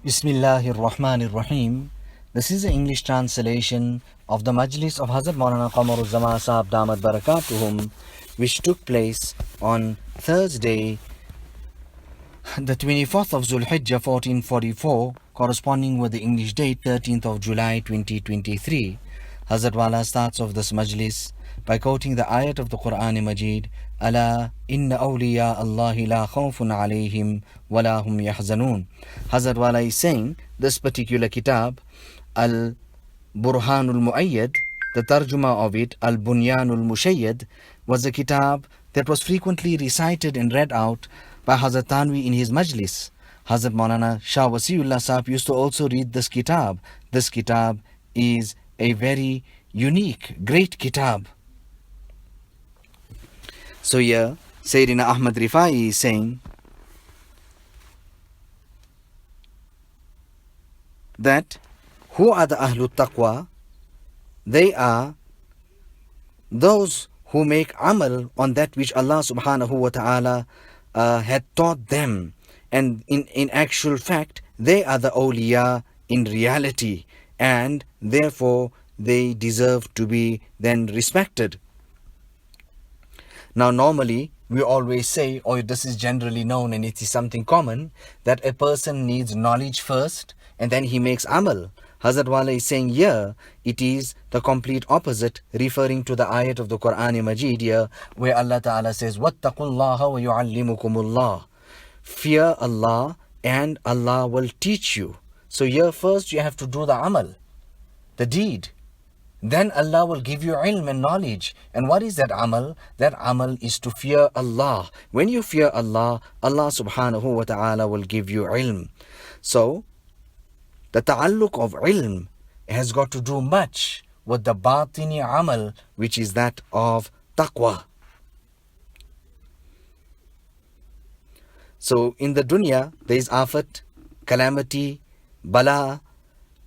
Bismillahir Rahmanir Rahim. This is the English translation of the Majlis of Hazrat Maulana Qamar Uzzaman Saheb Damat Barakatuhum, which took place on Thursday, the 24th of Zulhijjah 1444, corresponding with the English date 13th of July 2023. Hazrat Wala starts off this Majlis by quoting the ayat of the Quran Majid, Ala inna awliya Allahi la khawfun alayhim wa la hum yahzanun. Hazrat Wala is saying this particular kitab, Al Burhanul Muayyad, the tarjuma of it, Al Bunyanul Mushayyad, was a kitab that was frequently recited and read out by Hazrat Tanvi in his Majlis. Hazrat Maulana Shah Wasiullah Sahib used to also read this kitab. This kitab is a very unique, great kitab. So here, Sayyidina Ahmad Rifai is saying that who are the Ahlul Taqwa? They are those who make amal on that which Allah subhanahu wa ta'ala had taught them. And in actual fact, they are the awliya in reality, and therefore they deserve to be then respected. Now normally we always say, or this is generally known and it is something common, that a person needs knowledge first and then he makes amal. Hazrat Wala is saying here, it is the complete opposite, referring to the ayat of the Quran Majid here, where Allah Ta'ala says, وَاتَّقُوا اللَّهَ وَيُعَلِّمُكُمُ اللَّهُ. Fear Allah and Allah will teach you. So here first you have to do the amal, the deed. Then Allah will give you ilm and knowledge. And what is that amal? That amal is to fear Allah. When you fear Allah, Allah subhanahu wa ta'ala will give you ilm. So, the ta'alluq of ilm has got to do much with the batini amal, which is that of taqwa. So, in the dunya, there is afat, calamity, bala,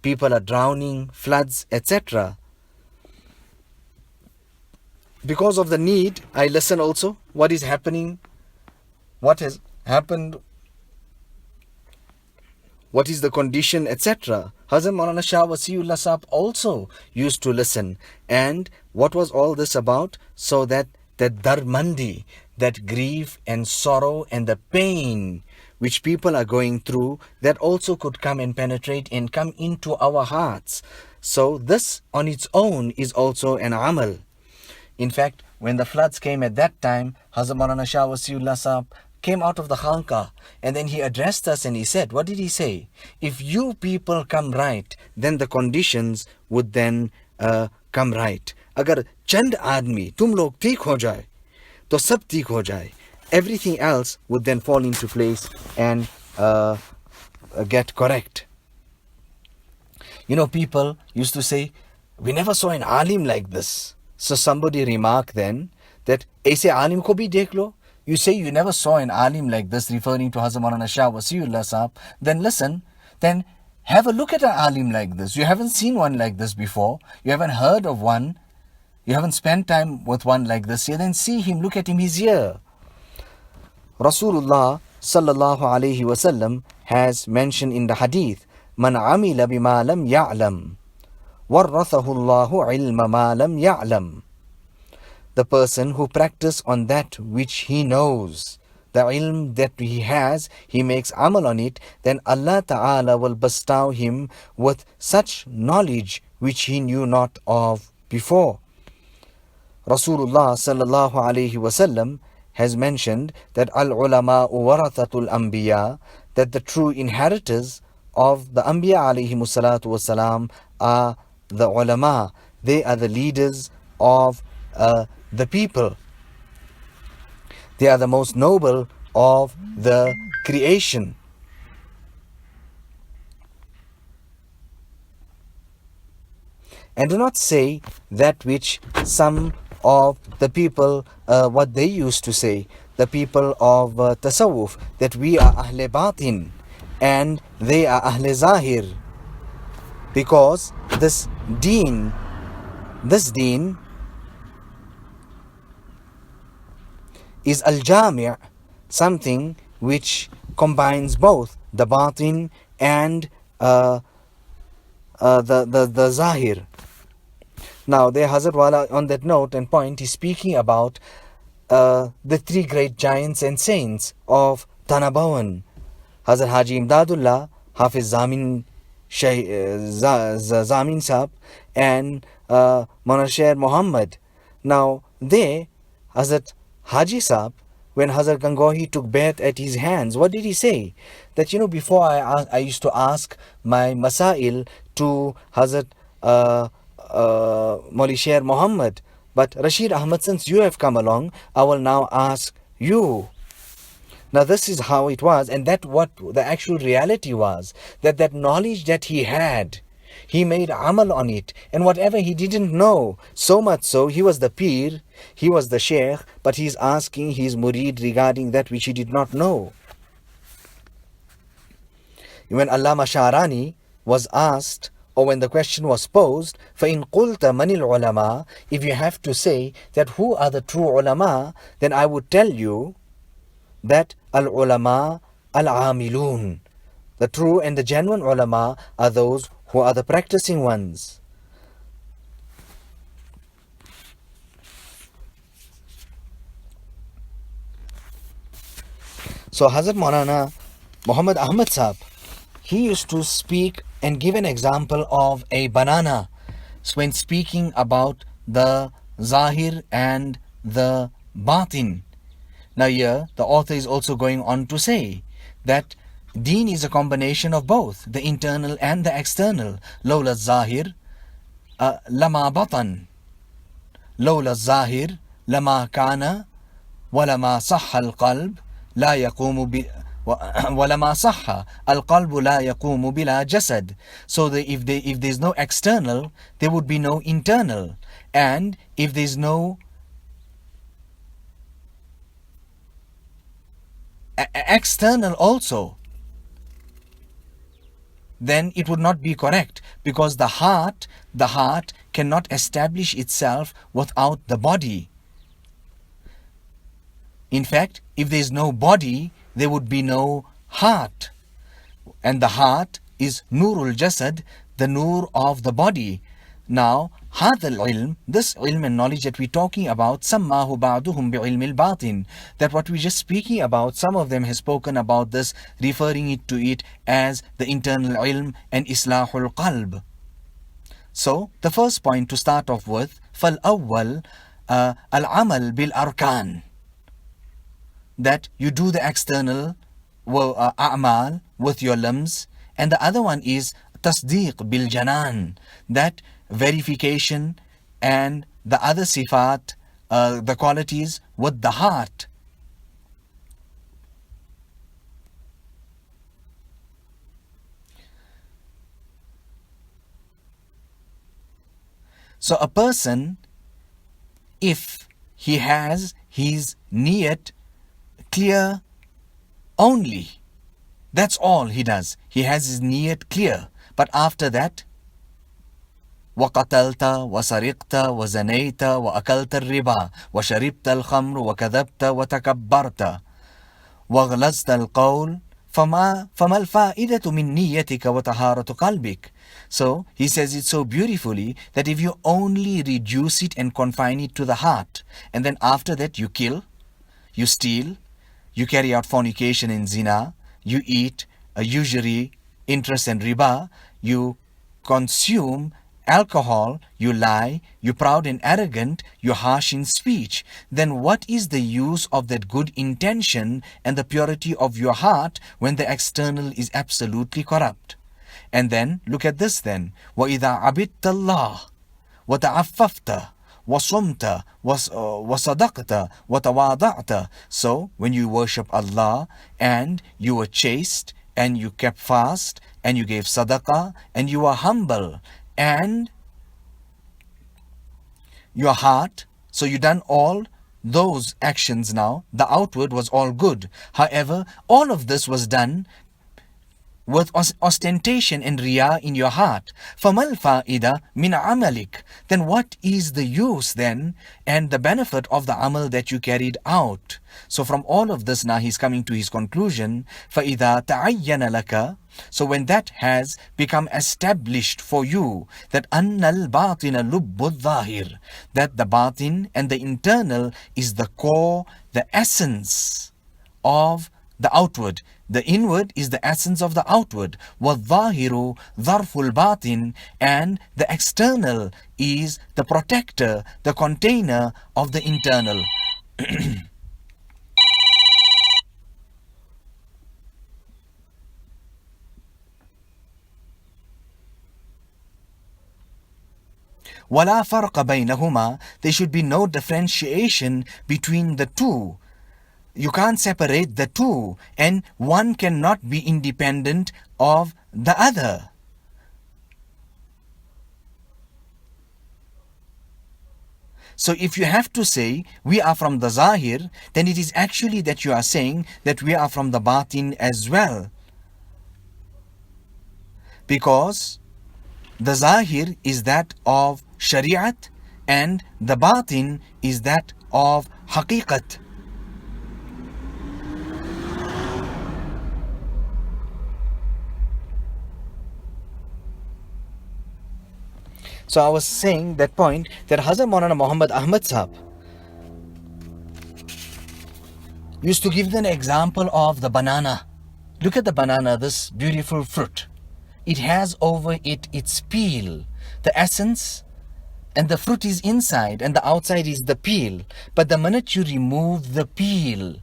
people are drowning, floods, etc. Because of the need, I listen also what is happening, what has happened, what is the condition, etc. Hazrat Maulana Shah Wasiullah Sahib also used to listen. And what was all this about? So that darmandi, that grief and sorrow and the pain which people are going through, that also could come and penetrate and come into our hearts. So this on its own is also an amal. In fact, when the floods came at that time, Hazrat Maulana Shah Wasiullah Sahib came out of the khanqa and then he addressed us and he said, what did he say? If you people come right, then the conditions would then come right. Agar chand aadmi, tum log theek ho jaye, to sab theek ho jaye. Everything else would then fall into place and get correct. You know, people used to say, we never saw an alim like this. So somebody remarked then that aise alim ko bhi dekh lo. You say you never saw an alim like this, referring to Hazrat Maulana Shah Wasiullah Sahib. Then listen, then have a look at an alim like this. You haven't seen one like this before. You haven't heard of one. You haven't spent time with one like this here. Then see him, look at him, he's here. Rasulullah sallallahu alayhi wasallam has mentioned in the hadith, Man amila bima lam ya'lam, وَرَّثَهُ اللَّهُ عِلْمَ مَا لَمْ يَعْلَمْ. The person who practices on that which he knows, the ilm that he has, he makes amal on it, then Allah Ta'ala will bestow him with such knowledge which he knew not of before. Rasulullah sallallahu alayhi wasallam has mentioned that al-ulama warathatul anbiya, that the true inheritors of the anbiya alayhi salatu wasalam are the ulama. They are the leaders of the people. They are the most noble of the creation. And do not say that which some of the people, what they used to say, the people of tasawwuf, that we are ahle batin and they are ahle zahir. Because this deen is al-jami', something which combines both the batin and the zahir. Now, there Hazrat Wala on that note and point is speaking about the three great giants and saints of Tanabawan, Hazrat Haji Imdadullah, Hafiz Zamin Zamin Sahab, and Maulana Mohammad. Now, they, Hazrat Haji Sahab, when Hazrat Gangohi took bath at his hands, what did he say? That, before I used to ask my masail to Hazrat Mauli Sher Mohammad, but Rashid Ahmad, since you have come along, I will now ask you. Now this is how it was, and that what the actual reality was, that knowledge that he had, he made amal on it, and whatever he didn't know, so much so, he was the Pir, he was the Sheikh, but he's asking his murid regarding that which he did not know. When Allama Sharani was asked, or when the question was posed, فَإِن قُلْتَ مَنِ الْعُلَمَاء, if you have to say that who are the true ulama, then I would tell you that al-ulama al-amilun. The true and the genuine ulama are those who are the practicing ones. So Hazrat Maulana Muhammad Ahmad Sahab, he used to speak and give an example of a banana when speaking about the zahir and the batin. Now here, the author is also going on to say that deen is a combination of both, the internal and the external. Lawla zahir, lama batan. Lawla zahir, lama kana, walama sahha al-qalb, la yaqumu bi... وَلَمَا صَحَّ الْقَلْبُ لَا يَقُومُ بِلَا جَسَدٍ. So that if there's no external, there would be no internal. And if there's no external also, then it would not be correct, because the heart cannot establish itself without the body. In fact, if there's no body, there would be no heart. And the heart is Nurul Jasad, the Nur of the body. Now, هذا العلم, this ilm and knowledge that we're talking about, سماه بعضهم بعلم الباطن, that what we're just speaking about, some of them has spoken about this, referring it to it as the internal ilm and islahul qalb. So, the first point to start off with, فالأول العمل بالأركان, that you do the external a'mal with your limbs, and the other one is tasdeeq bil janan, that verification and the other sifat, the qualities with the heart. So a person, if he has his niyat clear only, that's all he does. He has his niyat clear. But after that, وَقَتَلْتَ وَسَرِقْتَ وَزَنَيْتَ وَأَكَلْتَ الرِّبَا وَشَرِبْتَ الْخَمْرُ وَكَذَبْتَ وَتَكَبَّرْتَ وَغْلَظْتَ الْقَوْلِ فَمَا الْفَائِدَةُ مِنْ نِيَّتِكَ وَطَهَارَةُ قَلْبِكَ. So he says it so beautifully that if you only reduce it and confine it to the heart, and then after that you kill, you steal, you carry out fornication and zina, you eat usury, interest and riba, you consume alcohol, you lie, you're proud and arrogant, you're harsh in speech, then what is the use of that good intention and the purity of your heart when the external is absolutely corrupt? And then, look at this then. وَإِذَا عَبِدْتَ اللَّهِ وَتَعَفَّفْتَ وَصُمْتَ وَصَدَقْتَ وَتَوَاضَعْتَ. So, when you worship Allah and you were chaste and you kept fast and you gave sadaqah and you were humble and your heart, so you done all those actions now, the outward was all good. However, all of this was done with ostentation and riya in your heart. فَمَا الْفَائِدَةُ مِنْ عَمَلِكَ, then what is the use then and the benefit of the amal that you carried out? So from all of this now he's coming to his conclusion. فَإِذَا تَعَيَّنَ لَكَ, so when that has become established for you, that أَنَّ الْبَاطِنَ لُبُّ الظَّاهِرِ, that the batin and the internal is the core, the essence of the outward. The inward is the essence of the outward. وَالظَّاهِرُ ظَرْفُ الْبَاطِنِ, and the external is the protector, the container of the internal. وَلَا فَرْقَ بَيْنَهُمَا, there should be no differentiation between the two. You can't separate the two, and one cannot be independent of the other. So if you have to say we are from the Zahir, then it is actually that you are saying that we are from the Batin as well. Because the Zahir is that of Shari'at and the Batin is that of Haqiqat. So I was saying that point that Hazrat Maulana Muhammad Ahmad Saheb used to give an example of the banana. Look at the banana, this beautiful fruit. It has over it its peel, the essence, and the fruit is inside and the outside is the peel. But the minute you remove the peel,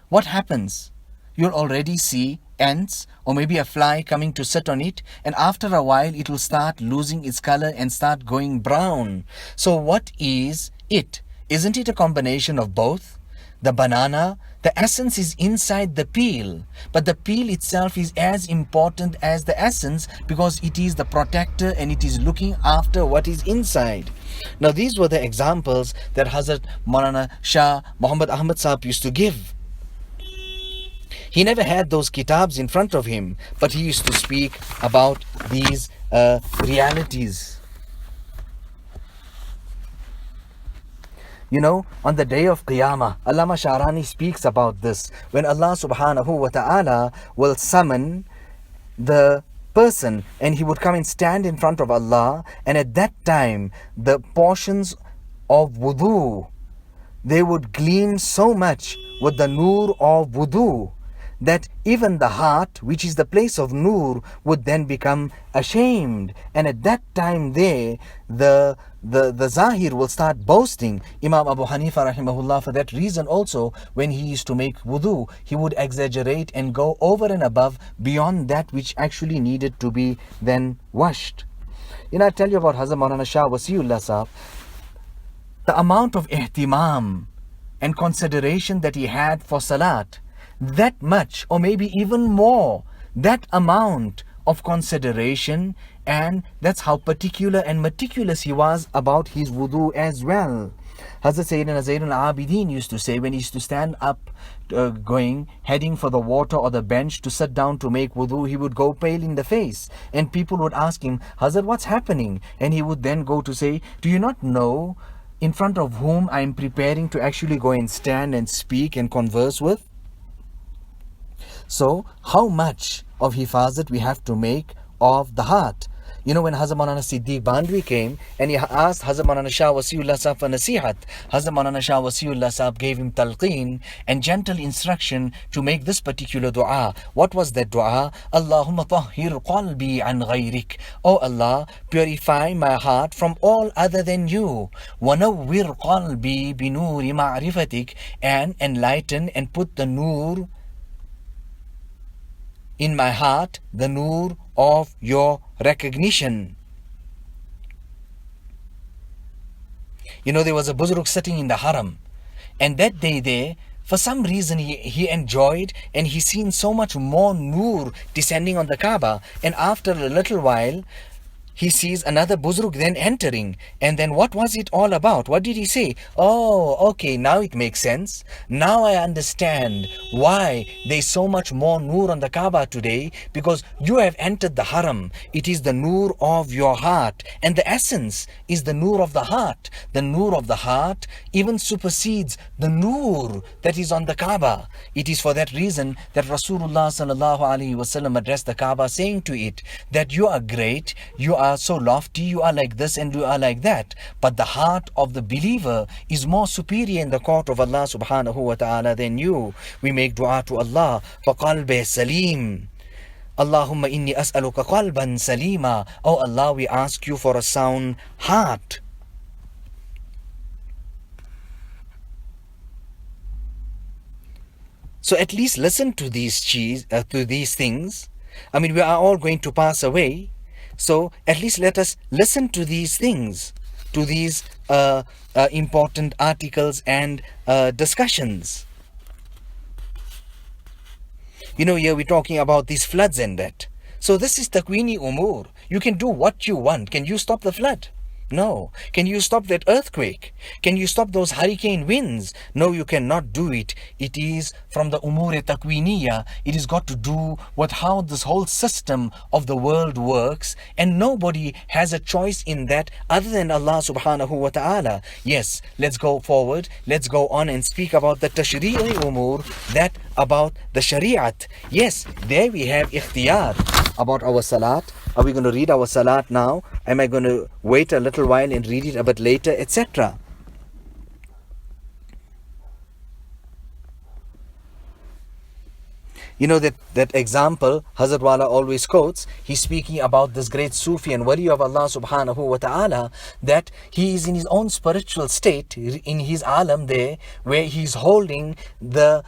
what happens? You'll already see ants or maybe a fly coming to sit on it, and after a while it will start losing its color and start going brown. So what is it? Isn't it a combination of both? The banana, the essence is inside the peel, but the peel itself is as important as the essence because it is the protector and it is looking after what is inside. Now these were the examples that Hazrat Maulana Shah Muhammad Ahmad Saheb used to give. He never had those kitabs in front of him, but he used to speak about these realities. You know, on the day of Qiyamah, Allama Sharani speaks about this, when Allah subhanahu wa ta'ala will summon the person and he would come and stand in front of Allah, and at that time the portions of wudu, they would gleam so much with the nur of wudu that even the heart, which is the place of nur, would then become ashamed. And at that time there, the Zahir will start boasting. Imam Abu Hanifa rahimahullah, for that reason also, when he used to make wudu, he would exaggerate and go over and above beyond that which actually needed to be then washed. You know, I tell you about Hazrat Maulana Shah Wasiullah Saheb, the amount of ihtimam and consideration that he had for salat, that much or maybe even more, that amount of consideration, and that's how particular and meticulous he was about his wudu as well. Hazrat Sayyidina Zainul Abidin used to say, when he used to stand up heading for the water or the bench to sit down to make wudu, he would go pale in the face, and people would ask him, Hazrat, what's happening? And he would then go to say, do you not know in front of whom I am preparing to actually go and stand and speak and converse with? So, how much of hifazat we have to make of the heart? You know, when Hazrat Maulana Siddiq Bandwi came and he asked Hazrat Maulana Shah Wasiullah Saheb for nasihat, Hazrat Maulana Shah Wasiullah Saheb gave him talqeen and gentle instruction to make this particular dua. What was that dua? Allahumma tahhir qalbi an ghayrik. Oh Allah, purify my heart from all other than you. Wanawwir qalbi binuri ma'rifatik, and enlighten and put the nur in my heart, the nur of your recognition. You know, there was a Buzurg sitting in the haram, and that day there, for some reason he enjoyed, and he seen so much more nur descending on the Kaaba, and after a little while he sees another Buzruk then entering. And then what was it all about? What did he say? Oh, okay, now it makes sense. Now I understand why there's so much more Noor on the Kaaba today, because you have entered the Haram. It is the Noor of your heart. And the essence is the Noor of the heart. The Noor of the heart even supersedes the Noor that is on the Kaaba. It is for that reason that Rasulullah sallallahu alaihi wasallam addressed the Kaaba saying to it that you are great, you are so lofty, you are like this and you are like that. But the heart of the believer is more superior in the court of Allah subhanahu wa ta'ala than you. We make dua to Allah, فَقَلْبِ سَلِيمٍ. Allahumma inni as'aluka qalban salima. Oh Allah, we ask you for a sound heart. So at least listen to these things. I mean, we are all going to pass away. So at least let us listen to these things, to these important articles and discussions. You know, here we're talking about these floods and that. So this is Takwini Umur. You can do what you want. Can you stop the flood? No. Can you stop that earthquake? Can you stop those hurricane winds? No, you cannot do it. It is from the Umur Takwiniya. It has got to do with how this whole system of the world works, and nobody has a choice in that other than Allah subhanahu wa ta'ala. Yes, let's go forward. Let's go on and speak about the Tashri'i Umur, that about the Shari'at. Yes, there we have ikhtiyar about our salat. Are we going to read our salat now? Am I going to wait a little while and read it a bit later, etc.? You know that example Hazrat Wala always quotes. He's speaking about this great Sufi and wali of Allah subhanahu wa ta'ala, that he is in his own spiritual state, in his alam there, where he's holding the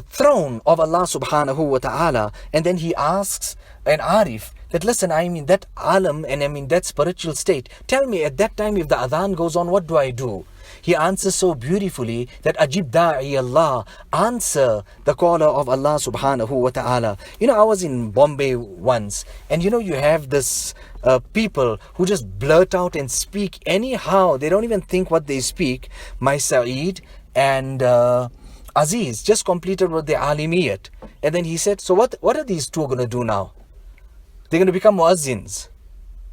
throne of Allah subhanahu wa ta'ala, and then he asks an Arif that, listen, I'm in that alam and I'm in that spiritual state. Tell me, at that time, if the adhan goes on, what do I do? He answers so beautifully that Ajib da'i Allah, answer the caller of Allah subhanahu wa ta'ala. You know, I was in Bombay once, and you know, you have this people who just blurt out and speak anyhow. They don't even think what they speak. My Saeed and Aziz just completed with the alimiyat, and then he said, so what are these two going to do now? They're going to become muazzins.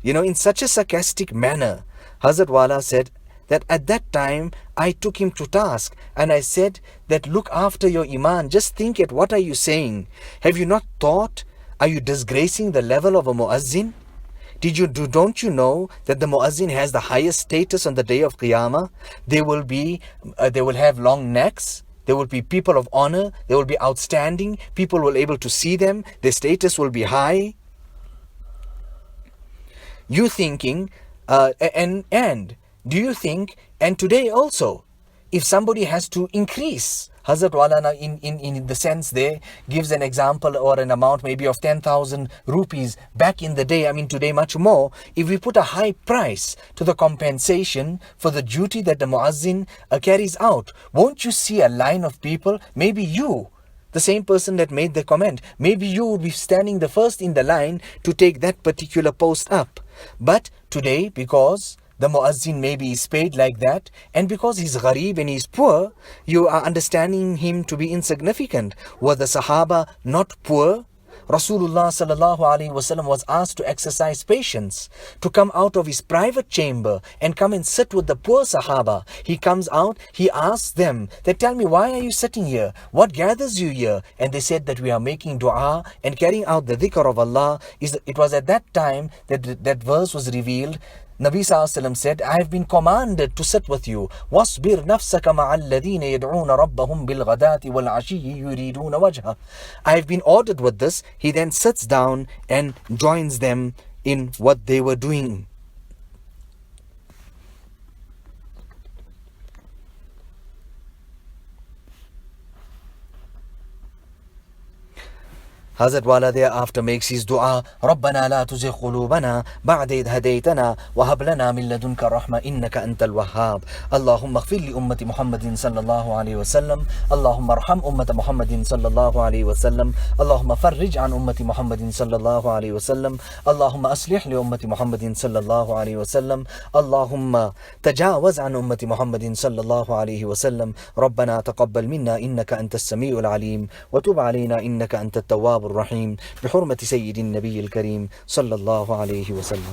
You know, in such a sarcastic manner. Hazrat Wala said that at that time I took him to task and I said that, look after your iman. Just think at what are you saying? Have you not thought? Are you disgracing the level of a muazzin? Don't you know that the muazzin has the highest status on the day of Qiyamah? They will have long necks. There will be people of honor. They will be outstanding. People will be able to see them. Their status will be high. You thinking, and do you think, and today also, if somebody has to increase, Hazrat Maulana in the sense there gives an example or an amount maybe of 10,000 rupees back in the day, I mean today much more, if we put a high price to the compensation for the duty that the muazzin carries out, won't you see a line of people, maybe you, the same person that made the comment, maybe you would be standing the first in the line to take that particular post up. But today, because the muazzin maybe is paid like that, and because he's gharib and he's poor, you are understanding him to be insignificant. Were the Sahaba not poor? Rasulullah sallallahu alaihi wasallam was asked to exercise patience, to come out of his private chamber and come and sit with the poor Sahaba. He comes out, he asks them, they tell me, why are you sitting here? What gathers you here? And they said that we are making dua and carrying out the dhikr of Allah. It was at that time that verse was revealed. Nabi Sallallahu said, I have been commanded to sit with you. وَاصْبِرْ نَفْسَكَ مَعَ الَّذِينَ يَدْعُونَ رَبَّهُمْ بِالْغَدَاةِ وَالْعَشِيِّ يُرِيدُونَ وَجْهَهُ. I have been ordered with this. He then sits down and joins them in what they were doing. Hazrat Wala thereafter makes his dua, رَبَّنَا لَا تُزِغْ قُلُوبَنَا بَعْدَ إِذْ هَدَيْتَنَا وَهَبْ لَنَا مِن لَّدُنكَ رَحْمَةً إِنَّكَ أَنتَ الْوَهَّابُ اللهم اغفر لأمة محمد صلى الله عليه وسلم اللهم ارحم أمة محمد صلى الله عليه وسلم اللهم فرج عن أمة محمد صلى الله عليه وسلم اللهم أصلح لأمة محمد صلى الله عليه وسلم اللهم تجاوز عن أمة محمد صلى الله عليه وسلم ربنا تقبل منا إنك أنت السميع العليم وتب علينا إنك أنت التواب الرحيم بحرمة سيد النبي الكريم صلى الله عليه وسلم.